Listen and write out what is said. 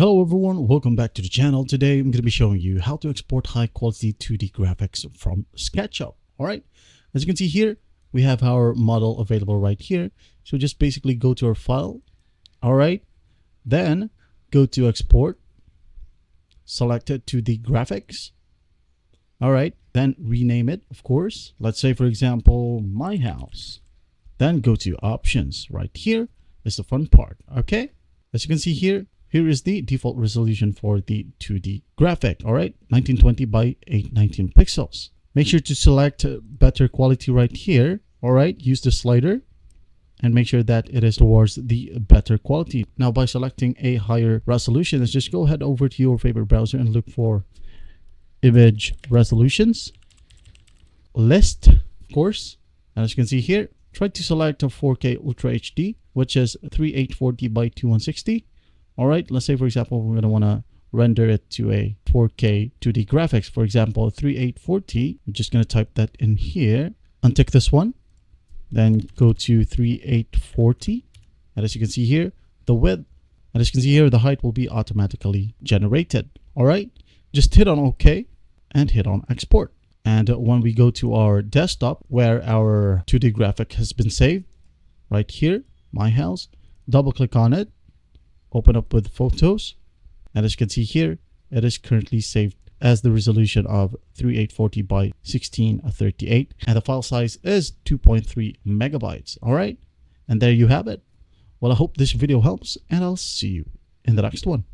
Hello everyone, welcome back to the channel. Today I'm going to be showing you how to export high quality 2D graphics from SketchUp. Alright, as you can see here, we have our model available right here. So just basically go to our file. Alright, then go to export, select it to the graphics. Alright, then rename it, of course. Let's say for example, my house. Then go to options. Right here is the fun part. Okay, as you can see here, here is the default resolution for the 2D graphic. All right, 1920 by 819 pixels. Make sure to select better quality right here. All right, use the slider and make sure that it is towards the better quality. Now, by selecting a higher resolution, let's just go ahead over to your favorite browser and look for image resolutions list, of course. And as you can see here, try to select a 4K Ultra HD, which is 3840 by 2160. All right, let's say, for example, we're going to want to render it to a 4K 2D graphics. For example, 3840. I'm just going to type that in here. Untick this one. Then go to 3840. And as you can see here, the width. And as you can see here, the height will be automatically generated. All right, just hit on OK and hit on export. And when we go to our desktop where our 2D graphic has been saved, right here, my house, double click on it. Open up with photos, and as you can see here, it is currently saved as the resolution of 3840 by 1638, and the file size is 2.3 megabytes. All right, and there you have it. Well, I hope this video helps, and I'll see you in the next one.